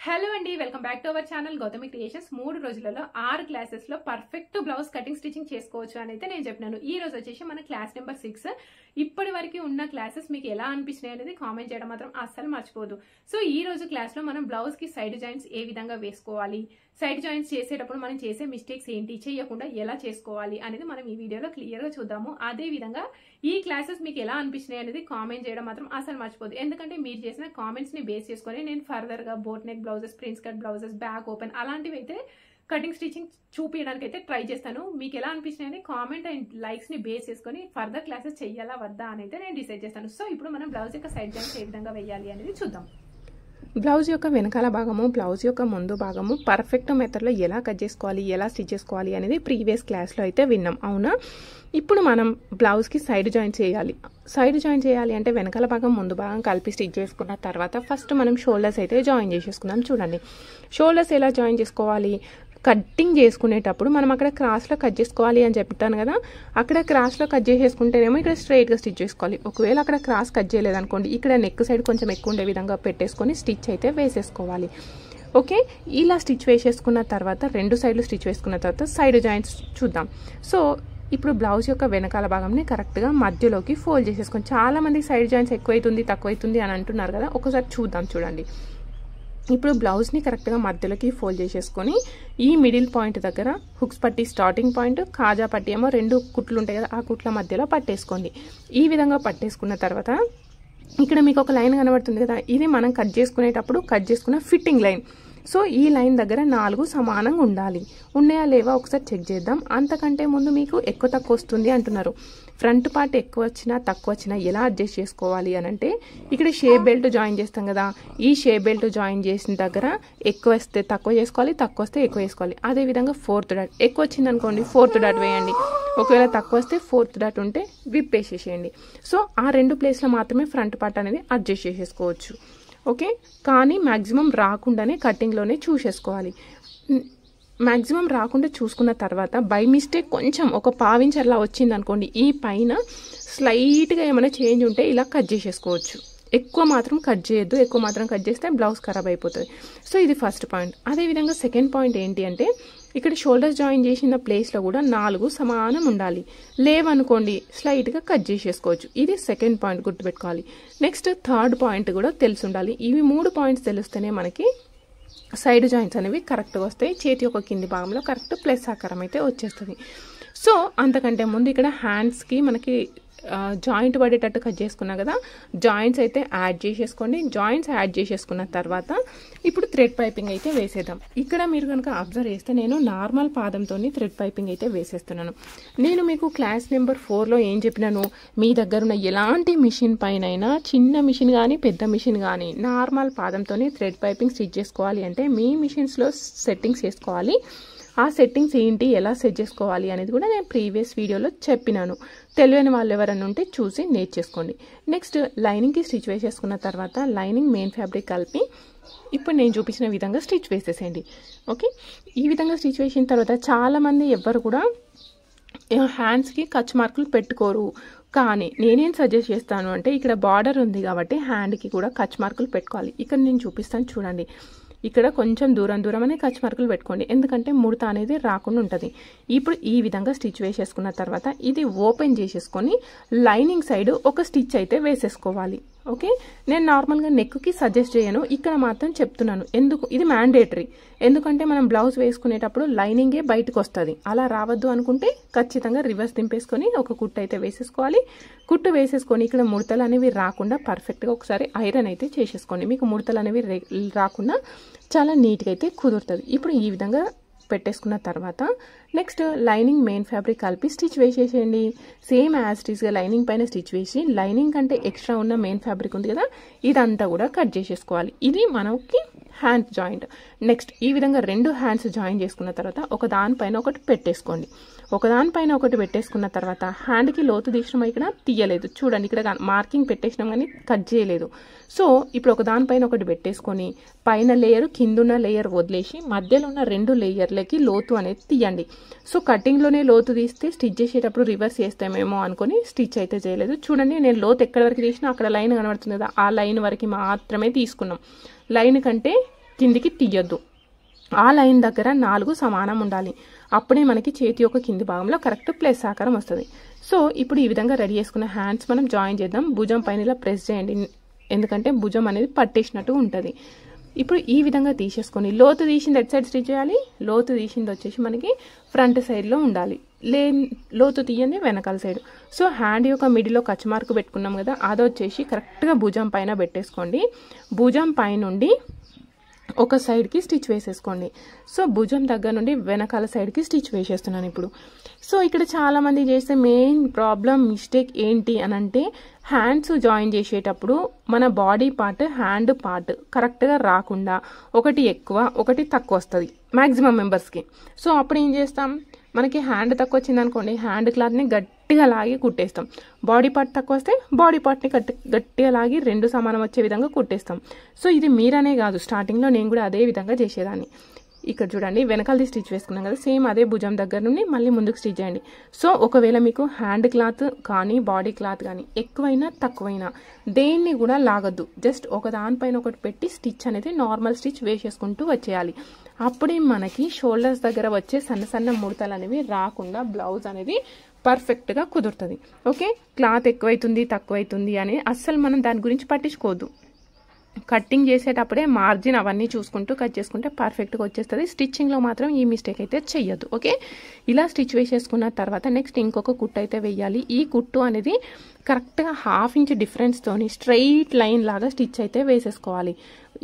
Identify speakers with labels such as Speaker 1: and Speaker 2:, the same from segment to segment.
Speaker 1: Hello అండి, welcome back to our channel Gautami creations. 3 రోజులలో 6 classes లో పర్ఫెక్ట్ బ్లౌజ్ కటింగ్ స్టిచింగ్ చేసుకోవచ్చు అని అయితే నేను చెప్పినాను. ఈ రోజు వచ్చేసి మన క్లాస్ నెంబర్ 6. ఇప్పటి వరకు ఉన్న క్లాసెస్ మీకు ఎలా అనిపించినాయి అనేది కామెంట్ చేయడం మాత్రం అస్సలు మర్చిపోదు. సో ఈ రోజు క్లాస్ లో మనం బ్లౌజ్ కి సైడ్ జాయింట్స్ ఏ విధంగా వేసుకోవాలి, సైడ్ జాయింట్స్ చేసేటప్పుడు మనం చేసే మిస్టేక్స్ ఏంటి, చేయకుండా ఎలా చేసుకోవాలి అనేది మనం ఈ వీడియోలో క్లియర్ గా చూద్దాము. అదే విధంగా ఈ క్లాసెస్ మీకు ఎలా అనిపించినాయి అనేది కామెంట్ చేయడం మాత్రం అసలు మర్చిపోదు. ఎందుకంటే మీరు చేసిన కామెంట్స్ ని బేస్ చేసుకొని నేను ఫర్దర్ గా boat neck blouses, prince cut blouses, back open అలాంటివి అయితే కటింగ్ స్టిచింగ్ చూపించడానికి అయితే ట్రై చేస్తాను. మీకు ఎలా అనిపించినాయని కామెంట్ అండ్ లైక్స్ ని బేస్ చేసుకొని ఫర్దర్ క్లాసెస్ చెయ్యాలా వద్దా అని అయితే నేను డిసైడ్ చేస్తాను. సో ఇప్పుడు మనం బ్లౌజ్ యొక్క సైడ్ జాయింట్స్ ఏ విధంగా వేయాలి అనేది చూద్దాం.
Speaker 2: బ్లౌజ్ యొక్క వెనకాల భాగము, బ్లౌజ్ యొక్క ముందు భాగము పర్ఫెక్ట్ మెథడ్లో ఎలా కట్ చేసుకోవాలి, ఎలా స్టిచ్ చేసుకోవాలి అనేది ప్రీవియస్ క్లాస్లో అయితే విన్నాం, అవునా? ఇప్పుడు మనం బ్లౌజ్కి సైడ్ జాయింట్ చేయాలి. సైడ్ జాయింట్ చేయాలి అంటే వెనకాల భాగం ముందు భాగం కలిపి స్టిచ్ చేసుకున్న తర్వాత ఫస్ట్ మనం షోల్డర్స్ అయితే జాయిన్ చేసేసుకుందాం. చూడండి, షోల్డర్స్ ఎలా జాయిన్ చేసుకోవాలి, కట్టింగ్ చేసుకునేటప్పుడు మనం అక్కడ క్రాస్లో కట్ చేసుకోవాలి అని చెప్తాను కదా, అక్కడ క్రాస్లో కట్ చేసేసుకుంటేనేమో ఇక్కడ స్ట్రైట్గా స్టిచ్ చేసుకోవాలి. ఒకవేళ అక్కడ క్రాస్ కట్ చేయలేదనుకోండి, ఇక్కడ నెక్ సైడ్ కొంచెం ఎక్కువ ఉండే విధంగా పెట్టేసుకొని స్టిచ్ అయితే వేసేసుకోవాలి. ఓకే, ఇలా స్టిచ్ వేసేసుకున్న తర్వాత రెండు సైడ్లు స్టిచ్ వేసుకున్న తర్వాత సైడ్ జాయింట్స్ చూద్దాం. సో ఇప్పుడు బ్లౌజ్ యొక్క వెనకాల భాగంని కరెక్ట్గా మధ్యలోకి ఫోల్డ్ చేసేసుకొని, చాలామంది సైడ్ జాయింట్స్ ఎక్కువైతుంది తక్కువైతుంది అని అంటున్నారు కదా, ఒకసారి చూద్దాం. చూడండి, ఇప్పుడు బ్లౌజ్ని కరెక్ట్గా మధ్యలోకి ఫోల్డ్ చేసేసుకొని ఈ మిడిల్ పాయింట్ దగ్గర హుక్స్ పట్టి స్టార్టింగ్ పాయింట్, కాజా పట్టి ఏమో రెండు కుట్లు ఉంటాయి కదా, ఆ కుట్ల మధ్యలో పట్టేసుకోండి. ఈ విధంగా పట్టేసుకున్న తర్వాత ఇక్కడ మీకు ఒక లైన్ కనబడుతుంది కదా, ఇది మనం కట్ చేసుకునేటప్పుడు కట్ చేసుకున్న ఫిట్టింగ్ లైన్. సో ఈ లైన్ దగ్గర 4 సమానంగా ఉండాలి. ఉన్నాయా లేవా ఒకసారి చెక్ చేద్దాం. అంతకంటే ముందు మీకు ఎక్కువ తక్కువ వస్తుంది అంటున్నారు. ఫ్రంట్ పార్ట్ ఎక్కువ వచ్చినా తక్కువ వచ్చినా ఎలా అడ్జస్ట్ చేసుకోవాలి అని అంటే, ఇక్కడ షేప్ బెల్ట్ జాయిన్ చేస్తాం కదా, ఈ షేప్ బెల్ట్ జాయిన్ చేసిన దగ్గర ఎక్కువ వస్తే తక్కువ చేసుకోవాలి, తక్కువ వస్తే ఎక్కువ వేసుకోవాలి. అదేవిధంగా 4th డాట్ ఎక్కువ వచ్చింది అనుకోండి 4th డాట్ వేయండి, ఒకవేళ తక్కువ వస్తే 4th డాట్ ఉంటే విప్పేసేసేయండి. సో ఆ 2 ప్లేస్లో మాత్రమే ఫ్రంట్ పార్ట్ అనేది అడ్జస్ట్ చేసేసుకోవచ్చు. ఓకే, కానీ మ్యాక్సిమం రాకుండానే కటింగ్లోనే చూసేసుకోవాలి. మ్యాక్సిమం రాకుండా చూసుకున్న తర్వాత బై మిస్టేక్ కొంచెం ఒక పావించ్ అలా వచ్చింది అనుకోండి, ఈ పైన స్లైట్గా ఏమైనా చేంజ్ ఉంటే ఇలా కట్ చేసేసుకోవచ్చు. ఎక్కువ మాత్రం కట్ చేయొద్దు, ఎక్కువ మాత్రం కట్ చేస్తే బ్లౌజ్ ఖరాబ్ అయిపోతుంది. సో ఇది ఫస్ట్ పాయింట్. అదేవిధంగా సెకండ్ పాయింట్ ఏంటి అంటే, ఇక్కడ షోల్డర్స్ జాయిన్ చేసిన ప్లేస్లో కూడా 4 సమానం ఉండాలి. లేవనుకోండి స్లైట్గా కట్ చేసేసుకోవచ్చు. ఇది సెకండ్ పాయింట్, గుర్తుపెట్టుకోవాలి. నెక్స్ట్ థర్డ్ పాయింట్ కూడా తెలిసి ఉండాలి. ఇవి 3 పాయింట్స్ తెలిస్తేనే మనకి సైడ్ జాయింట్స్ అనేవి కరెక్ట్గా వస్తాయి. చేతి యొక్క కింది భాగంలో కరెక్ట్ ప్లస్ ఆకారం అయితే వచ్చేస్తుంది. సో అంతకంటే ముందు ఇక్కడ హ్యాండ్స్కి మనకి జాయింట్ పడేటట్టు కట్ చేసుకున్నా కదా, జాయింట్స్ అయితే యాడ్ చేసేసుకోండి. జాయింట్స్ యాడ్ చేసేసుకున్న తర్వాత ఇప్పుడు థ్రెడ్ పైపింగ్ అయితే వేసేద్దాం. ఇక్కడ మీరు కనుక అబ్జర్వ్ చేస్తే నేను నార్మల్ పాదంతో థ్రెడ్ పైపింగ్ అయితే వేసేస్తున్నాను. నేను మీకు క్లాస్ నెంబర్ 4లో ఏం చెప్పినాను, మీ దగ్గర ఉన్న ఎలాంటి మిషన్ పైన, చిన్న మిషన్ కానీ పెద్ద మిషన్ కానీ నార్మల్ పాదంతో థ్రెడ్ పైపింగ్ స్టిచ్ చేసుకోవాలి అంటే మీ మిషన్స్లో సెట్టింగ్స్ చేసుకోవాలి. ఆ సెట్టింగ్స్ ఏంటి, ఎలా సెట్ చేసుకోవాలి అనేది కూడా నేను ప్రీవియస్ వీడియోలో చెప్పినాను. తెలియని వాళ్ళు ఎవరైనా ఉంటే చూసి నేర్చేసుకోండి. నెక్స్ట్ లైనింగ్కి స్టిచ్ వేసేసుకున్న తర్వాత లైనింగ్ మెయిన్ ఫ్యాబ్రిక్ కలిపి ఇప్పుడు నేను చూపించిన విధంగా స్టిచ్ వేసేసేయండి. ఓకే, ఈ విధంగా స్టిచ్ వేసిన తర్వాత చాలామంది ఎవ్వరు కూడా హ్యాండ్స్కి కచ్ మార్కులు పెట్టుకోరు. కానీ నేనేం సజెస్ట్ చేస్తాను అంటే, ఇక్కడ బార్డర్ ఉంది కాబట్టి హ్యాండ్కి కూడా కచ్ మార్కులు పెట్టుకోవాలి. ఇక్కడ నేను చూపిస్తాను చూడండి, ఇక్కడ కొంచెం దూరం అనే కచ్ మార్కులు పెట్టుకోండి, ఎందుకంటే ముడత అనేది రాకుండా ఉంటుంది. ఇప్పుడు ఈ విధంగా స్టిచ్ వేసేసుకున్న తర్వాత ఇది ఓపెన్ చేసేసుకొని లైనింగ్ సైడ్ ఒక స్టిచ్ అయితే వేసేసుకోవాలి. ఓకే, నేను నార్మల్గా నెక్కి సజెస్ట్ చేయను, ఇక్కడ మాత్రం చెప్తున్నాను. ఎందుకు ఇది మ్యాండేటరీ, ఎందుకంటే మనం బ్లౌజ్ వేసుకునేటప్పుడు లైనింగే బయటకు వస్తుంది. అలా రావద్దు అనుకుంటే ఖచ్చితంగా రివర్స్ దింపేసుకొని ఒక కుట్టు అయితే వేసేసుకోవాలి. కుట్టు వేసేసుకొని ఇక్కడ ముడతలు అనేవి రాకుండా పర్ఫెక్ట్గా ఒకసారి ఐరన్ అయితే చేసేసుకోండి. మీకు ముడతలు అనేవి రాకుండా చాలా నీట్గా అయితే కుదురుతుంది. ఇప్పుడు ఈ విధంగా పెట్టేసుకున్న తర్వాత నెక్స్ట్ లైనింగ్ మెయిన్ ఫ్యాబ్రిక్ కలిపి స్టిచ్ వేసేసేయండి. సేమ్ యాజ్ ఇట్ ఈస్గా లైనింగ్ పైన స్టిచ్ వేసి లైనింగ్ కంటే ఎక్స్ట్రా ఉన్న మెయిన్ ఫ్యాబ్రిక్ ఉంది కదా, ఇదంతా కూడా కట్ చేసేసుకోవాలి. ఇది మనకి హ్యాండ్ జాయింట్. నెక్స్ట్ ఈ విధంగా 2 హ్యాండ్స్ జాయిన్ చేసుకున్న తర్వాత ఒక దానిపైన ఒకటి పెట్టేసుకోండి. ఒకదానిపైన ఒకటి పెట్టేసుకున్న తర్వాత హ్యాండ్కి లోతు తీసినాం, ఇక్కడ తీయలేదు. చూడండి, ఇక్కడ మార్కింగ్ పెట్టేసినాం కానీ కట్ చేయలేదు. సో ఇప్పుడు ఒక దానిపైన ఒకటి పెట్టేసుకొని పైన లేయర్ కిందున్న లేయర్ వదిలేసి మధ్యలో ఉన్న 2 లేయర్లకి లోతు అనేది తీయండి. సో కటింగ్లోనే లోతు తీస్తే స్టిచ్ చేసేటప్పుడు రివర్స్ చేస్తామేమో అనుకుని స్టిచ్ అయితే చేయలేదు. చూడండి, నేను లోతు ఎక్కడి వరకు తీసినా అక్కడ లైన్ కనబడుతుంది కదా, ఆ లైన్ వరకు మాత్రమే తీసుకున్నాం. లైన్ కంటే కిందికి తీయొద్దు. ఆ లైన్ దగ్గర 4 సమానం ఉండాలి. అప్పుడే మనకి చేతి యొక్క కింది భాగంలో కరెక్ట్ ప్లస్ ఆకారం వస్తుంది. సో ఇప్పుడు ఈ విధంగా రెడీ చేసుకున్న హ్యాండ్స్ మనం జాయిన్ చేద్దాం. భుజం పైన ఇలా ప్రెస్ చేయండి, ఎందుకంటే భుజం అనేది పట్టేసినట్టు ఉంటుంది. ఇప్పుడు ఈ విధంగా తీసేసుకొని లోతు తీసింది ఎట్ సైడ్ స్టిచ్ చేయాలి. లోతు తీసింది వచ్చేసి మనకి ఫ్రంట్ సైడ్లో ఉండాలి, లోతు తీయండి వెనకాల సైడ్. సో హ్యాండ్ యొక్క మిడిలో కచ్ మార్క్ పెట్టుకున్నాం కదా, అది వచ్చేసి కరెక్ట్గా భుజం పైన పెట్టేసుకోండి. భుజం పైనుండి ఒక సైడ్కి స్టిచ్ వేసేసుకోండి. సో భుజం దగ్గర నుండి వెనకాల సైడ్కి స్టిచ్ వేసేస్తున్నాను ఇప్పుడు. సో ఇక్కడ చాలామంది చేసే మెయిన్ ప్రాబ్లం మిస్టేక్ ఏంటి అని అంటే, హ్యాండ్స్ జాయిన్ చేసేటప్పుడు మన బాడీ పార్ట్ హ్యాండ్ పార్ట్ కరెక్ట్గా రాకుండా ఒకటి ఎక్కువ ఒకటి తక్కువ వస్తుంది మ్యాక్సిమం మెంబర్స్కి. సో అప్పుడు ఏం చేస్తాం, మనకి హ్యాండ్ తక్కువ వచ్చింది అనుకోండి, హ్యాండ్ క్లాత్ని గట్టిగా లాగి కుట్టేస్తాం. బాడీ పార్ట్ తక్కువ వస్తే బాడీ పార్ట్ని గట్టిగా లాగి 2 సమానం వచ్చే విధంగా కుట్టేస్తాం. సో ఇది మీరనే కాదు, స్టార్టింగ్లో నేను కూడా అదే విధంగా చేసేదాన్ని. ఇక్కడ చూడండి వెనకాలది స్టిచ్ వేసుకున్నాం కదా, సేమ్ అదే భుజం దగ్గర నుండి మళ్ళీ ముందుకు స్టిచ్ చేయండి. సో ఒకవేళ మీకు హ్యాండ్ క్లాత్ కానీ బాడీ క్లాత్ కానీ ఎక్కువైనా తక్కువైనా దేన్ని కూడా లాగద్దు. జస్ట్ ఒక దానిపైన ఒకటి పెట్టి స్టిచ్ అనేది నార్మల్ స్టిచ్ వేసేసుకుంటూ వచ్చేయాలి. అప్పుడే మనకి షోల్డర్స్ దగ్గర వచ్చే సన్న సన్న ముడతలు అనేవి రాకుండా బ్లౌజ్ అనేది పర్ఫెక్ట్గా కుదురుతుంది. ఓకే, క్లాత్ ఎక్కువైతుంది తక్కువైతుంది అని అస్సలు మనం దాని గురించి పట్టించుకోవద్దు. కట్టింగ్ చేసేటప్పుడే మార్జిన్ అవన్నీ చూసుకుంటూ కట్ చేసుకుంటే పర్ఫెక్ట్గా వచ్చేస్తుంది. స్టిచ్చింగ్లో మాత్రం ఈ మిస్టేక్ అయితే చెయ్యొద్దు. ఓకే, ఇలా స్టిచ్ వేసేసుకున్న తర్వాత నెక్స్ట్ ఇంకొక కుట్టు అయితే వేయాలి. ఈ కుట్టు అనేది కరెక్ట్గా 1/2 ఇంచ్ డిఫరెన్స్తోని స్ట్రైట్ లైన్ లాగా స్టిచ్ అయితే వేసేసుకోవాలి.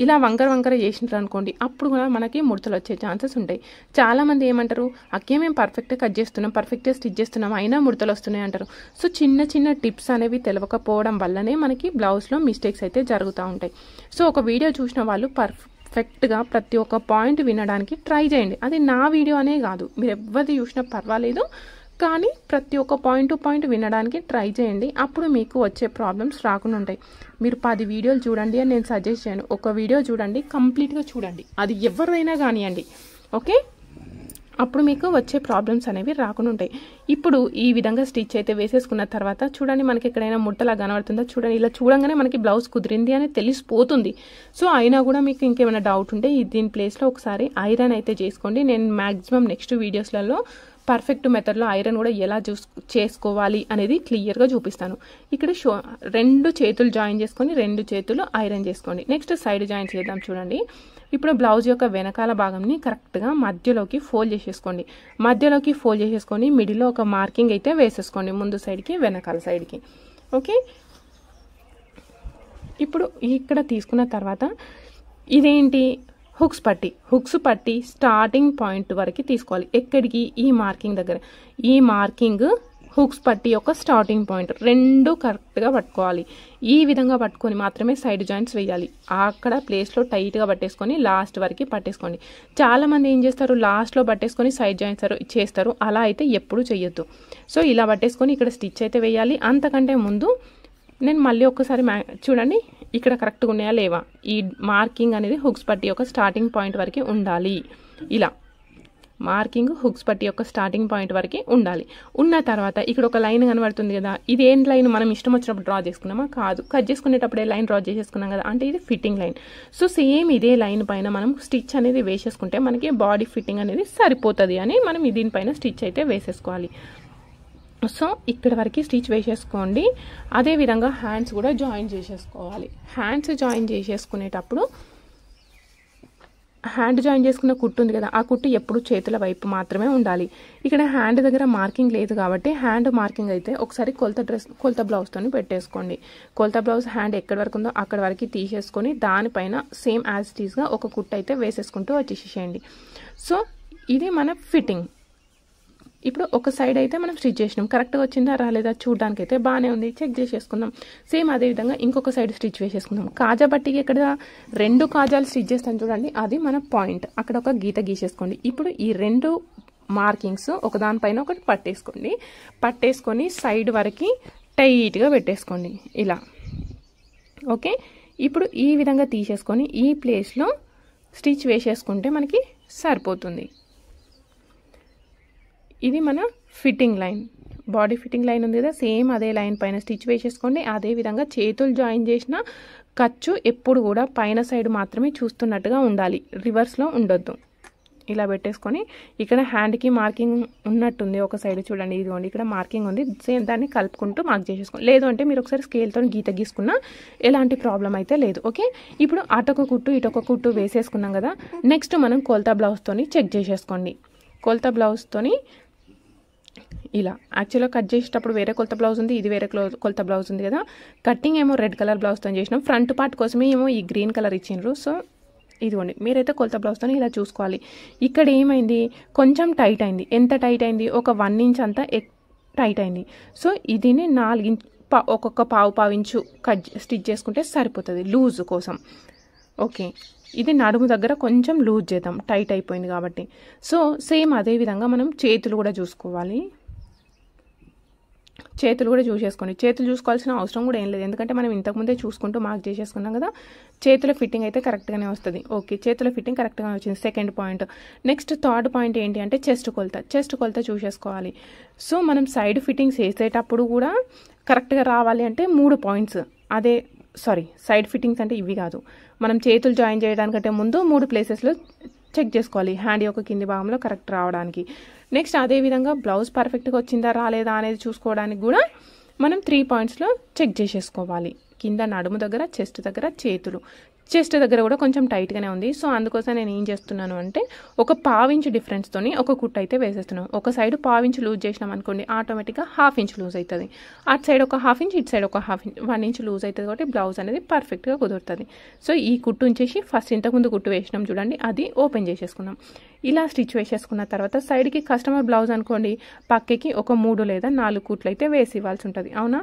Speaker 2: ఇలా వంకర వంకర చేసినారు అనుకోండి, అప్పుడు కూడా మనకి ముడతలు వచ్చే ఛాన్సెస్ ఉంటాయి. చాలామంది ఏమంటారు, అక్కే మేము పర్ఫెక్ట్గా కట్ చేస్తున్నాం, పర్ఫెక్ట్గా స్టిచ్ చేస్తున్నాం, అయినా ముడతలు వస్తున్నాయి అంటారు. సో చిన్న చిన్న టిప్స్ అనేవి తెలియకపోవడం వల్లనే మనకి బ్లౌజ్లో మిస్టేక్స్ అయితే జరుగుతూ ఉంటాయి. సో ఒక వీడియో చూసిన వాళ్ళు పర్ఫెక్ట్గా ప్రతి ఒక్క పాయింట్ వినడానికి ట్రై చేయండి. అది నా వీడియో అనే కాదు, మీరు ఎవరిది చూసినా పర్వాలేదు, కానీ ప్రతి ఒక్క పాయింట్ టు పాయింట్ వినడానికి ట్రై చేయండి. అప్పుడు మీకు వచ్చే ప్రాబ్లమ్స్ రాకుండా ఉంటాయి. మీరు 10 వీడియోలు చూడండి అని నేను సజెస్ట్ చేయను. ఒక వీడియో చూడండి, కంప్లీట్గా చూడండి, అది ఎవరైనా కానివ్వండి. ఓకే, అప్పుడు మీకు వచ్చే ప్రాబ్లమ్స్ అనేవి రాకుండా ఉంటాయి. ఇప్పుడు ఈ విధంగా స్టిచ్ అయితే వేసేసుకున్న తర్వాత చూడండి, మనకి ఎక్కడైనా ముట్టలా కనబడుతుందో చూడండి. ఇలా చూడంగానే మనకి బ్లౌజ్ కుదిరింది అని తెలిసిపోతుంది. సో అయినా కూడా మీకు ఇంకేమైనా డౌట్ ఉంటే దీని ప్లేస్లో ఒకసారి ఐరన్ అయితే చేసుకోండి. నేను మ్యాక్సిమం నెక్స్ట్ వీడియోస్లలో పర్ఫెక్ట్ మెథడ్లో ఐరన్ కూడా ఎలా చేసుకోవాలి అనేది క్లియర్గా చూపిస్తాను. ఇక్కడ 2 చేతులు జాయిన్ చేసుకొని 2 చేతులు ఐరన్ చేసుకోండి. నెక్స్ట్ సైడ్ జాయిన్ చేద్దాం. చూడండి, ఇప్పుడు బ్లౌజ్ యొక్క వెనకాల భాగంని కరెక్ట్గా మధ్యలోకి ఫోల్డ్ చేసేసుకోండి. మధ్యలోకి ఫోల్డ్ చేసేసుకొని మిడిల్లో ఒక మార్కింగ్ అయితే వేసేసుకోండి, ముందు సైడ్కి వెనకాల సైడ్కి. ఓకే, ఇప్పుడు ఇక్కడ తీసుకున్న తర్వాత ఇదేంటి, హుక్స్ పట్టి స్టార్టింగ్ పాయింట్ వరకు తీసుకోవాలి. ఎక్కడికి, ఈ మార్కింగ్ దగ్గర. ఈ మార్కింగ్ హుక్స్ పట్టి యొక్క స్టార్టింగ్ పాయింట్ 2 కరెక్ట్గా పట్టుకోవాలి. ఈ విధంగా పట్టుకొని మాత్రమే సైడ్ జాయింట్స్ వేయాలి. అక్కడ ప్లేస్లో టైట్గా పట్టేసుకొని లాస్ట్ వరకు పట్టేసుకోండి. చాలామంది ఏం చేస్తారు, లాస్ట్లో పట్టేసుకొని సైడ్ జాయింట్స్ చేస్తారు. అలా అయితే ఎప్పుడు చేయొద్దు. సో ఇలా పట్టేసుకొని ఇక్కడ స్టిచ్ అయితే వేయాలి. అంతకంటే ముందు నేను మళ్ళీ ఒక్కసారి చూడండి, ఇక్కడ కరెక్ట్గా ఉన్నాయా లేవా. ఈ మార్కింగ్ అనేది హుక్స్ పట్టి యొక్క స్టార్టింగ్ పాయింట్ వరకు ఉండాలి. ఇలా మార్కింగ్ హుక్స్ పట్టి యొక్క స్టార్టింగ్ పాయింట్ వరకు ఉండాలి. ఉన్న తర్వాత ఇక్కడ ఒక లైన్ కనబడుతుంది కదా, ఇది ఏం లైన్, మనం ఇష్టం వచ్చినప్పుడు డ్రా చేసుకున్నామా? కాదు, కట్ చేసుకునేటప్పుడే లైన్ డ్రా చేసేసుకున్నాం కదా, అంటే ఇది ఫిట్టింగ్ లైన్. సో సేమ్ ఇదే లైన్ పైన మనం స్టిచ్ అనేది వేసేసుకుంటే మనకి బాడీ ఫిట్టింగ్ అనేది సరిపోతుంది అని మనం దీనిపైన స్టిచ్ అయితే వేసేసుకోవాలి. సో ఇక్కడ వరకు స్టిచ్ వేసేసుకోండి. అదేవిధంగా హ్యాండ్స్ కూడా జాయిన్ చేసేసుకోవాలి. హ్యాండ్స్ జాయిన్ చేసేసుకునేటప్పుడు హ్యాండ్ జాయిన్ చేసుకున్న కుట్టు ఉంది కదా, ఆ కుట్టు ఎప్పుడు చేతుల వైపు మాత్రమే ఉండాలి. ఇక్కడ హ్యాండ్ దగ్గర మార్కింగ్ లేదు కాబట్టి హ్యాండ్ మార్కింగ్ అయితే ఒకసారి కొలత బ్లౌజ్తో పెట్టేసుకోండి. కొలత బ్లౌజ్ హ్యాండ్ ఎక్కడి వరకు ఉందో అక్కడ వరకు తీసేసుకొని దానిపైన సేమ్ యాజ్ ఇట్ ఈస్గా ఒక కుట్టు అయితే వేసేసుకుంటూ వచ్చేసేయండి. సో ఇది మన ఫిట్టింగ్. ఇప్పుడు ఒక సైడ్ అయితే మనం స్టిచ్ చేసినాం, కరెక్ట్గా వచ్చిందా రాలేదా చూడడానికి అయితే బాగానే ఉంది, చెక్ చేసేసుకుందాం. సేమ్ అదేవిధంగా ఇంకొక సైడ్ స్టిచ్ వేసేసుకుందాం. కాజా పట్టికి ఇక్కడ 2 కాజాలు స్టిచ్ చేస్తాను చూడండి, అది మన పాయింట్. అక్కడ ఒక గీత గీసేసుకోండి. ఇప్పుడు ఈ 2 మార్కింగ్స్ ఒకదానిపైన ఒకటి పట్టేసుకొని సైడ్ వరకు టైట్గా పెట్టేసుకోండి ఇలా. ఓకే, ఇప్పుడు ఈ విధంగా తీసేసుకొని ఈ ప్లేస్లో స్టిచ్ వేసేసుకుంటే మనకి సరిపోతుంది. ఇది మన fitting line, body fitting line ఉంది కదా, సేమ్ అదే లైన్ పైన స్టిచ్ వేసేసుకోండి. అదేవిధంగా చేతులు జాయిన్ చేసిన ఖర్చు ఎప్పుడు కూడా పైన సైడ్ మాత్రమే చూస్తున్నట్టుగా ఉండాలి, రివర్స్లో ఉండొద్దు. ఇలా పెట్టేసుకొని ఇక్కడ హ్యాండ్కి మార్కింగ్ ఉన్నట్టుంది ఒక సైడ్ చూడండి, ఇదిగోండి ఇక్కడ మార్కింగ్ ఉంది, సేమ్ దాన్ని కలుపుకుంటూ మార్క్ చేసేసుకోండి. లేదు అంటే మీరు ఒకసారి స్కేల్తో గీత గీసుకున్నా ఎలాంటి ప్రాబ్లం అయితే లేదు. ఓకే, ఇప్పుడు అటొక కుట్టు ఇటొక కుట్టు వేసేసుకున్నాం కదా. నెక్స్ట్ మనం కొలత బ్లౌజ్తోని చెక్ చేసేసుకోండి. కొలత బ్లౌజ్తోని ఇలా యాక్చువల్గా కట్ చేసేటప్పుడు వేరే కొలత బ్లౌజ్ ఉంది, ఇది వేరే కొలత బ్లౌజ్ ఉంది కదా. కటింగ్ ఏమో రెడ్ కలర్ బ్లౌజ్తో చేసినాం, ఫ్రంట్ పార్ట్ కోసమే ఏమో ఈ గ్రీన్ కలర్ ఇచ్చిండ్రు. సో ఇదిగోండి మీరైతే కొలత బ్లౌజ్తో ఇలా చూసుకోవాలి. ఇక్కడ ఏమైంది, కొంచెం టైట్ అయింది. ఎంత టైట్ అయింది, ఒక 1 ఇంచ్ అంతా టైట్ అయింది. సో ఇదిని 4 ఇంచ్ ఒక్కొక్క పావు ఇంచు స్టిచ్ చేసుకుంటే సరిపోతుంది లూజ్ కోసం. ఓకే, ఇది నడుము దగ్గర కొంచెం లూజ్ చేద్దాం, టైట్ అయిపోయింది కాబట్టి. సో సేమ్ అదే విధంగా మనం చేతులు కూడా చూసుకోవాలి. చేతులు కూడా చూసేసుకోండి. చేతులు చూసుకోవాల్సిన అవసరం కూడా ఏం లేదు, ఎందుకంటే మనం ఇంతకుముందే చూసుకుంటూ మార్క్ చేసేసుకున్నాం కదా. చేతుల ఫిట్టింగ్ అయితే కరెక్ట్గానే వస్తుంది. ఓకే, చేతుల ఫిట్టింగ్ కరెక్ట్గానే వచ్చింది, second point. Next third point ఏంటి అంటే చెస్ట్ కొలత చూసేసుకోవాలి. సో మనం సైడ్ ఫిట్టింగ్స్ వేసేటప్పుడు కూడా కరెక్ట్గా రావాలి అంటే 3 పాయింట్స్, సైడ్ ఫిట్టింగ్స్ అంటే ఇవి కాదు, మనం చేతులు జాయిన్ చేయడానికంటే ముందు 3 ప్లేసెస్లో చెక్ చేసుకోవాలి హ్యాండ్ యొక్క కింది భాగంలో కరెక్ట్ రావడానికి. నెక్స్ట్ అదేవిధంగా బ్లౌజ్ పర్ఫెక్ట్గా వచ్చిందా రాలేదా అనేది చూసుకోవడానికి కూడా మనం 3 పాయింట్స్లో చెక్ చేసేసుకోవాలి. కింద నడుము దగ్గర, చెస్ట్ దగ్గర, చేతులు. చెస్ట్ దగ్గర కూడా కొంచెం టైట్గానే ఉంది. సో అందుకోసం నేను ఏం చేస్తున్నాను అంటే ఒక 1/2 ఇంచ్ డిఫరెన్స్తోని ఒక కుట్టు అయితే వేసేస్తున్నాను. ఒక సైడ్ 1/2 ఇంచ్ లూజ్ చేసినాం అనుకోండి, ఆటోమేటిక్గా 1/2 ఇంచ్ లూజ్ అవుతుంది. అటు సైడ్ ఒక 1/2 ఇంచ్, ఇటు సైడ్ ఒక 1 ఇంచ్ లూజ్ అవుతుంది కాబట్టి బ్లౌజ్ అనేది పర్ఫెక్ట్గా కుదురుతుంది. సో ఈ కుట్టు ఉంచేసి ఫస్ట్ ఇంతకుముందు కుట్టు వేసినాం చూడండి, అది ఓపెన్ చేసేసుకున్నాం. ఇలా స్టిచ్ వేసేసుకున్న తర్వాత సైడ్కి కస్టమర్ బ్లౌజ్ అనుకోండి, పక్కకి ఒక 3 లేదా 4 కుట్లు అయితే వేసి ఇవ్వాల్సి ఉంటుంది. అవునా,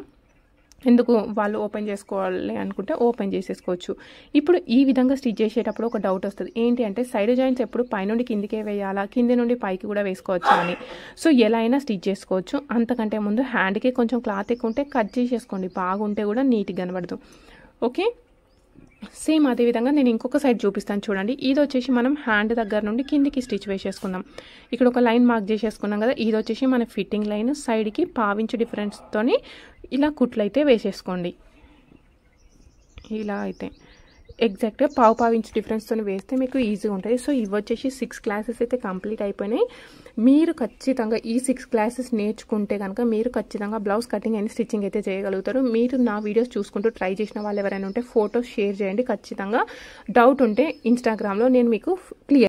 Speaker 2: ఎందుకు వాళ్ళు ఓపెన్ చేసుకోవాలి అనుకుంటే ఓపెన్ చేసేసుకోవచ్చు. ఇప్పుడు ఈ విధంగా స్టిచ్ చేసేటప్పుడు ఒక డౌట్ వస్తుంది, ఏంటి అంటే సైడ్ జాయింట్స్ ఎప్పుడు పైనుండి కిందికే వేయాలా, కింది నుండి పైకి కూడా వేసుకోవచ్చా అని. సో ఎలా అయినా స్టిచ్ చేసుకోవచ్చు. అంతకంటే ముందు హ్యాండ్కి కొంచెం క్లాత్ ఎక్కువ ఉంటే కట్ చేసేసుకోండి, బాగుంటే కూడా నీట్గా కనబడదు. ఓకే, సేమ్ అదేవిధంగా నేను ఇంకొక సైడ్ చూపిస్తాను చూడండి. ఇది వచ్చేసి మనం హ్యాండ్ దగ్గర నుండి కిందికి స్టిచ్ వేసేసుకుందాం. ఇక్కడ ఒక లైన్ మార్క్ చేసేసుకున్నాం కదా, ఇది వచ్చేసి మన ఫిట్టింగ్ లైన్. సైడ్కి 1/2 ఇంచ్ డిఫరెన్స్తోని ఇలా కుట్లు అయితే వేసేసుకోండి. ఇలా అయితే ఎగ్జాక్ట్గా 1/2 ఇంచ్ డిఫరెన్స్తో వేస్తే మీకు ఈజీగా ఉంటుంది. సో ఇవి వచ్చేసి 6 క్లాసెస్ అయితే కంప్లీట్ అయిపోయినాయి. మీరు ఖచ్చితంగా ఈ 6 క్లాసెస్ నేర్చుకుంటే కనుక మీరు ఖచ్చితంగా బ్లౌజ్ కటింగ్ అండ్ స్టిచ్చింగ్ అయితే చేయగలుగుతారు. మీరు నా వీడియోస్ చూసుకుంటూ ట్రై చేసిన వాళ్ళు ఎవరైనా ఉంటే ఫోటోస్ షేర్ చేయండి. ఖచ్చితంగా డౌట్ ఉంటే ఇన్స్టాగ్రామ్లో నేను మీకు క్లియర్